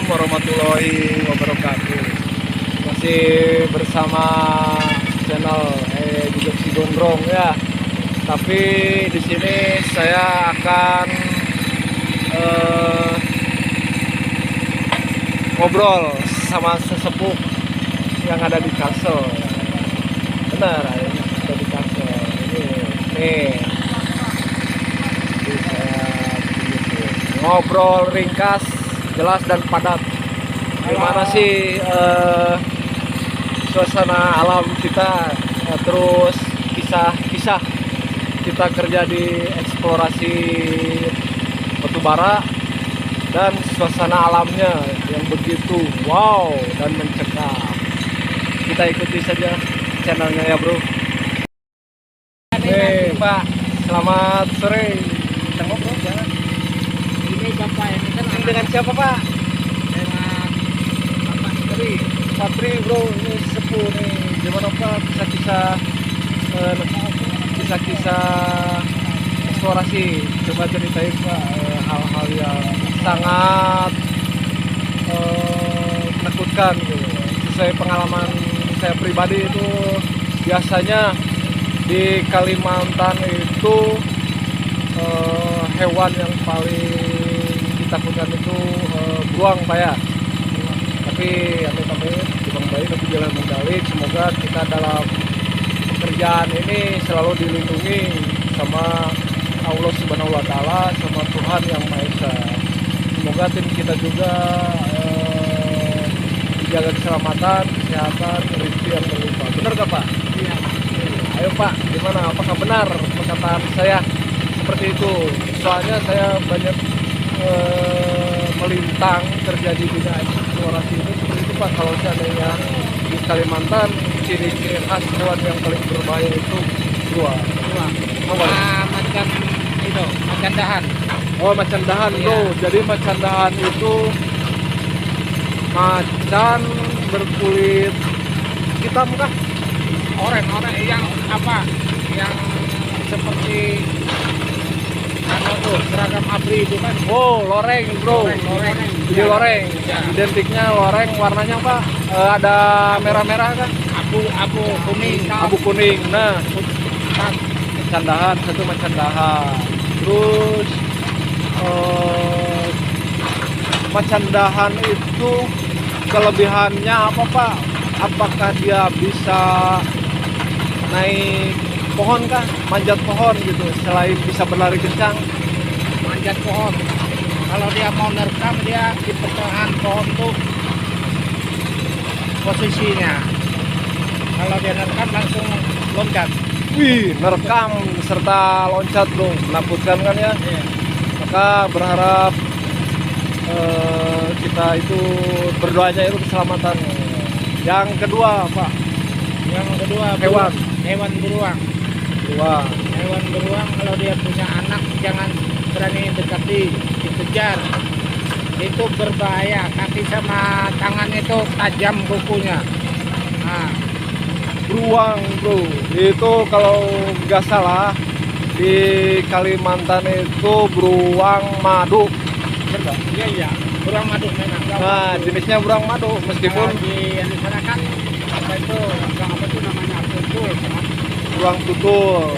Assalamualaikum warahmatullahi wabarakatuh. Masih bersama channel Jejak Si Gondrong ya. Tapi di sini saya akan ngobrol sama sesepuh yang ada di Kalsel. Benar, ada di Kalsel. Ini ngobrol ringkas, jelas dan padat. Gimana sih suasana alam kita, terus kisah-kisah kita kerja di eksplorasi batubara dan suasana alamnya yang begitu wow dan mencekam. Kita ikuti saja channelnya ya bro. Pak, selamat sore. Kita ngobrol jangan. Ini Bapak ini kan Dengan siapa Pak? dengan Bapak Tri. Patri bro, ini sepuh nih. Gimana Pak kisah-kisah eksplorasi? Coba ceritain Pak hal-hal yang sangat menakutkan gitu. Sesuai pengalaman saya pribadi itu biasanya di Kalimantan itu hewan yang paling ditakutkan itu beruang Pak ya. Tapi amit-amit Bang Bayi tapi jalan mendalik. Semoga kita dalam pekerjaan ini selalu dilindungi sama Allah Subhanahu wa taala, sama Tuhan yang Maha Esa. Semoga tim kita juga dijaga keselamatan, kesehatan, rezeki yang berlimpah. Benar gak Pak? Iya. Ayo Pak, gimana? Apakah benar perkataan saya seperti itu? Soalnya saya banyak melintang kerja di dunia eksplorasi itu seperti itu Pak. Kalau seandainya di Kalimantan ciri-ciri khas hewan yang paling berbahaya itu beruang. Macan itu, macan dahan. Oh, macan dahan bro. Jadi macan dahan itu macan berkulit hitam kah? Orang yang apa? Yang seperti tuh seragam ABRI itu kan. Oh, loreng bro. Loreng. Jadi loreng. Ya. Identiknya loreng, warnanya Pak ada merah-merah kan? Abu kuning. Abu kuning. Nah, macan dahan, satu macan dahan. Terus macan dahan itu kelebihannya apa Pak? Apakah dia bisa naik pohon kah? Manjat pohon gitu, selain bisa berlari kencang? Manjat pohon. Kalau dia mau nerekam dia di pertengahan pohon tuh posisinya. Kalau dia nerekam langsung loncat. Wih, nerekam serta loncat bro, menakutkan kan ya? Iya. Maka berharap kita itu berdoanya itu keselamatan. Yang kedua Pak, Yang kedua hewan beruang. wah, Hewan beruang kalau dia punya anak jangan berani dekati, dikejar. Itu berbahaya, kaki sama tangan itu tajam kukunya. Nah, beruang bro, itu kalau nggak salah di Kalimantan itu beruang madu. Benar? iya, beruang madu memang. Nah, jenisnya beruang madu meskipun di yang di sana kan apa itu namanya tutul, kan? beruang tutul.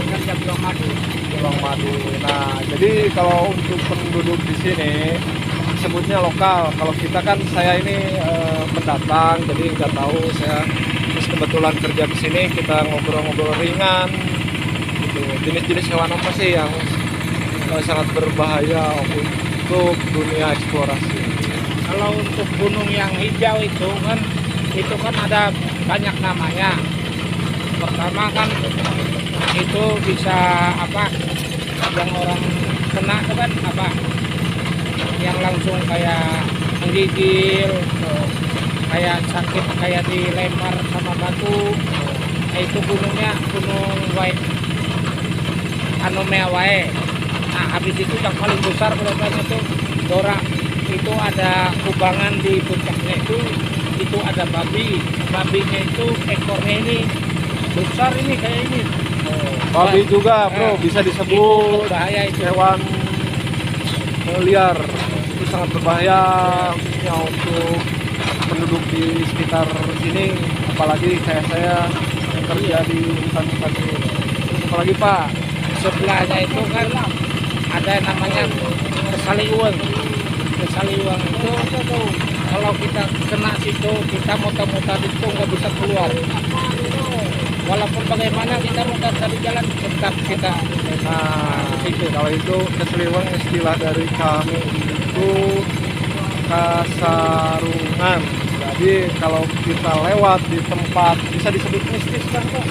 Kan dia beruang madu. Beruang madu. Nah, jadi kalau untuk penduduk di sini sebutnya lokal. Kalau kita kan saya ini pendatang, jadi nggak tahu saya. Terus kebetulan kerja di sini kita ngobrol-ngobrol ringan. Gitu. Jenis-jenis hewan apa sih yang sangat berbahaya untuk dunia eksplorasi? Kalau untuk gunung yang hijau itu kan ada banyak namanya. Pertama kan itu bisa apa? Yang orang kena itu kan apa? Yang langsung kayak menggigil, kayak sakit, kayak dilempar sama batu. Nah, itu gunungnya gunung White Anomea wae. Nah, habis itu yang paling besar berapanya tuh Dora. Itu ada kubangan di puncaknya itu ada babinya itu ekornya ini besar ini kayak ini. Babi juga bro, bisa disebut bahaya itu. hewan liar. sangat berbahaya khususnya untuk penduduk di sekitar sini, apalagi kayak saya yang kerja di hutan-hutan ini. Terus apalagi Pak? Sebelahnya itu kan ada namanya Kesaliweng. Kesaliweng itu kalau kita kena situ, kita muter-muter itu nggak bisa keluar. Walaupun bagaimana kita muter dari jalan, tetap kita Itu kalau itu Keseliweng istilah dari kami itu kasarungan. Jadi kalau kita lewat di tempat bisa disebut mistis kan Pak?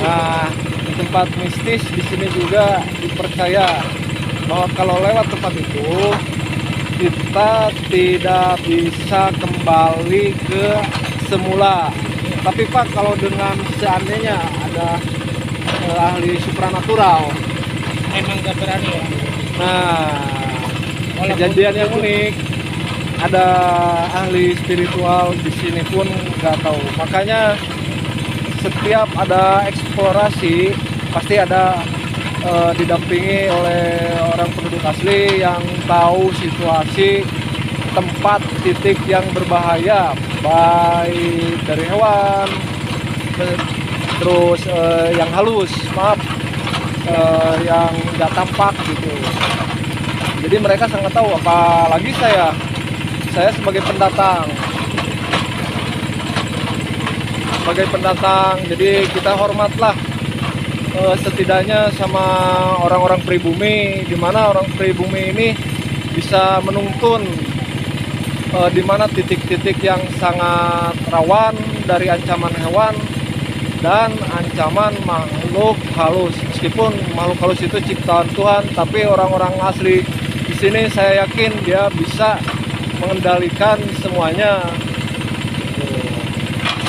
Nah, di tempat mistis di sini juga dipercaya bahwa kalau lewat tempat itu kita tidak bisa kembali ke semula. Tapi Pak, kalau dengan seandainya ada ahli supranatural, emang gak berani ya. nah kejadian yang unik, ada ahli spiritual di sini pun nggak tahu. Makanya setiap ada eksplorasi pasti ada didampingi oleh orang penduduk asli yang tahu situasi tempat titik yang berbahaya, baik dari hewan, terus yang halus, maaf, yang nggak tampak gitu. Jadi mereka sangat tahu, apalagi saya sebagai pendatang. Jadi kita hormatlah setidaknya sama orang-orang pribumi, di mana orang pribumi ini bisa menuntun di mana titik-titik yang sangat rawan dari ancaman hewan dan ancaman makhluk halus. Meskipun makhluk halus itu ciptaan Tuhan, tapi orang-orang asli di sini saya yakin dia bisa mengendalikan semuanya.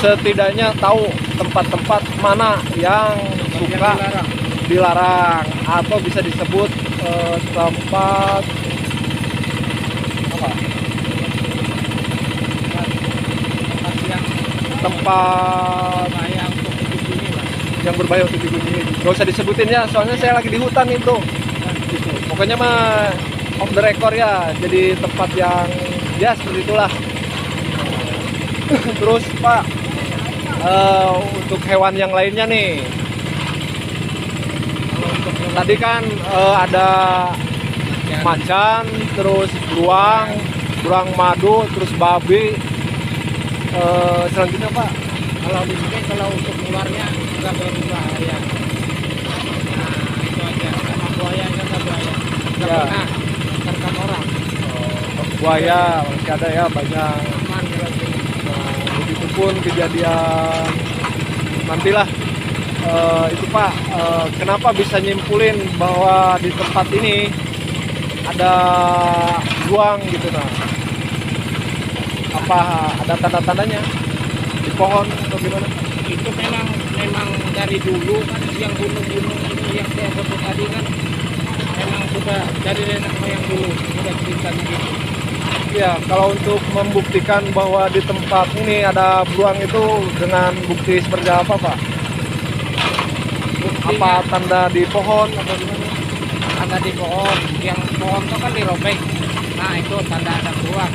Setidaknya tahu tempat-tempat mana yang suka dilarang atau bisa disebut tempat apa? Tempat yang berbahaya untuk dikunjungi. Gak usah disebutin ya, soalnya saya lagi di hutan itu. Gitu. Pokoknya mah off the record ya, jadi tempat yang ya seperti itulah. Terus Pak, untuk hewan yang lainnya nih, tadi kan ada macan, terus beruang madu, terus babi. Selanjutnya Pak, Kalau di sini kalau untuk keluarnya nggak berbahaya. Nah itu aja. Sama buayanya nggak buaya. Nggak Ya. pernah terkam orang. buaya masih ada ya banyak. Aman kalau di sini. Begitupun kejadian nantilah. Itu Pak, kenapa bisa nyimpulin bahwa di tempat ini ada beruang gitu nah? Apa ada tanda-tandanya di pohon atau gimana? Itu memang dari dulu kan yang gunung-gunung itu yang saya sebut tadi kan memang sudah dari nenek moyang dulu sudah cerita begitu. Ya, kalau untuk membuktikan bahwa di tempat ini ada beruang itu dengan bukti seperti apa Pak? Buktinya Apa tanda di pohon atau gimana? ada di pohon, yang pohon itu kan dirobek. Nah itu tanda ada beruang.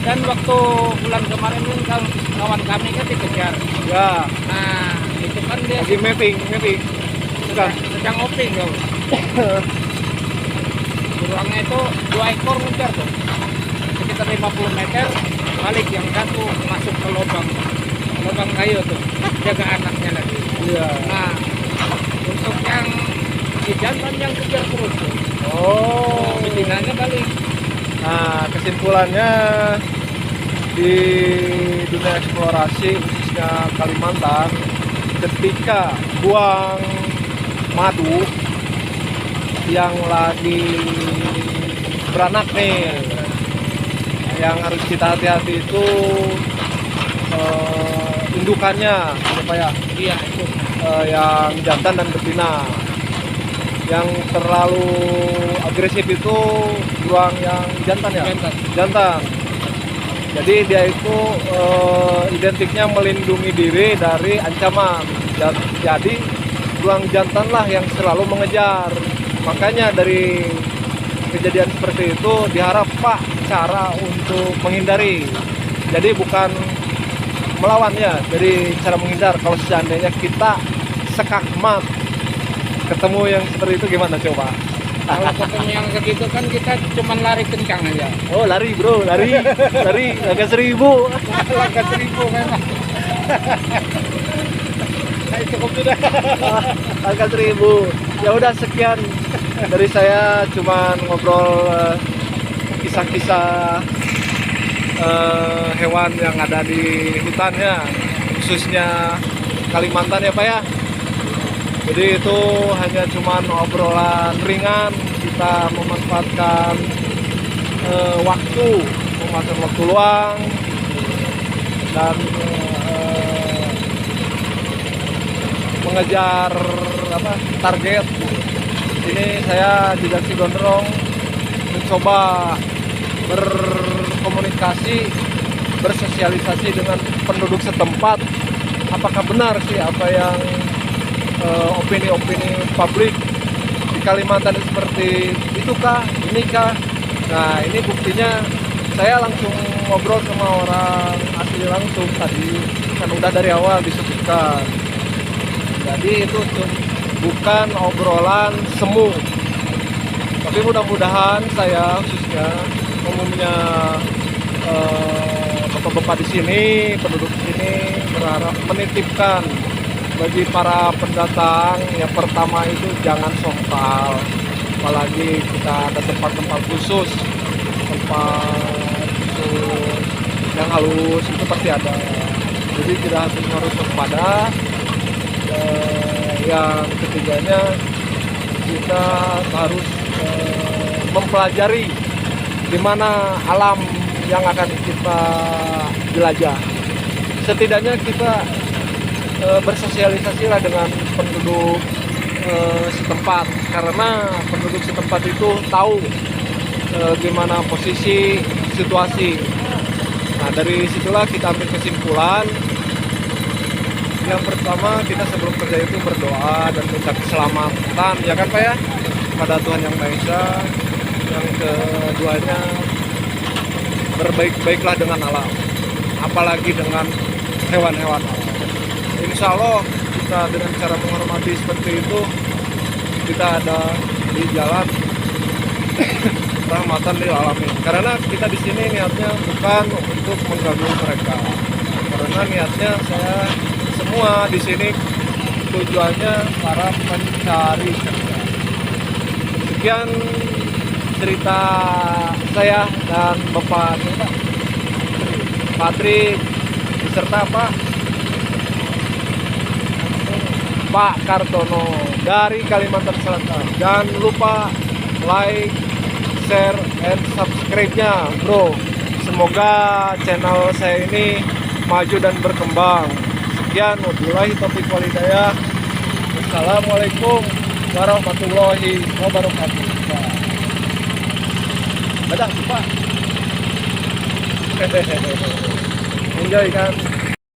Dan waktu bulan kemarin kan kawan kami kan dikejar. Ya, Nah itu kan dia lagi mapping. Bukan. sedang oping tuh. Beruangnya itu 2 ekor ngejar tuh. Sekitar 50 meter balik, yang satu masuk ke lubang kayu tuh, jaga anaknya lagi. Iya. Nah untuk yang si jantan yang kejar terus tuh. Oh. Betinanya balik. Nah, kesimpulannya di dunia eksplorasi khususnya Kalimantan, ketika buang madu yang lagi beranak nih, yang harus kita hati-hati itu indukannya, apa ya? Iya itu. Yang jantan dan betina. Yang terlalu agresif itu beruang yang jantan ya? Jantan. Jadi dia itu identiknya melindungi diri dari ancaman. Jadi beruang jantanlah yang selalu mengejar. Makanya dari kejadian seperti itu diharap Pak cara untuk menghindari. Jadi bukan melawannya, jadi cara menghindar. Kalau seandainya kita sekakmat ketemu yang seperti itu gimana coba? Kalau ketemu yang segitu kan kita cuman lari kencang aja. Oh lari bro, lari agak 1000. Langkah 1000 memang. Nah, cukup sudah. Angka 1000. Ya udah sekian dari saya, cuman ngobrol kisah-kisah hewan yang ada di hutannya, khususnya Kalimantan ya Pak ya. Jadi itu hanya cuman obrolan ringan, kita memanfaatkan waktu luang dan mengejar target. Ini saya di Daksi Gondrong mencoba berkomunikasi, bersosialisasi dengan penduduk setempat. Apakah benar sih apa yang opini-opini publik di Kalimantan seperti itu kah, ini kah? Nah ini buktinya saya langsung ngobrol sama orang asli langsung tadi, kan udah dari awal disebutkan. Jadi itu bukan obrolan semu, tapi mudah-mudahan saya khususnya umumnya bapak-bapak di sini, penduduk di sini berharap menitipkan bagi para pendatang yang pertama itu jangan sompral, apalagi kita ada tempat-tempat khusus, tempat khusus yang halus itu pasti ada. Jadi tidak harus waspada. Yang ketiganya kita harus mempelajari di mana alam yang akan kita jelajah. Setidaknya kita bersosialisasilah dengan penduduk setempat, karena penduduk setempat itu tahu gimana posisi situasi. Nah dari situlah kita ambil kesimpulan. Yang pertama kita sebelum kerja itu berdoa dan minta keselamatan, ya kan Pak ya, pada Tuhan Yang Maha Esa. Yang keduanya berbaik-baiklah dengan alam, apalagi dengan hewan-hewan alam. Insya Allah kita dengan cara menghormati seperti itu, kita ada di jalan rahmatan lil alamin. Karena kita di sini niatnya bukan untuk mengganggu mereka, karena niatnya saya semua di sini tujuannya para pencari kerja. Sekian cerita saya dan Bapak Patrik beserta Pak Kartono dari Kalimantan Selatan. Jangan lupa like, share, and subscribe-nya bro. Semoga channel saya ini maju dan berkembang. Sekian, wabillahi taufiq wal hidayah. Wassalamualaikum warahmatullahi wabarakatuh. Dadah Pak. Enjoy kan.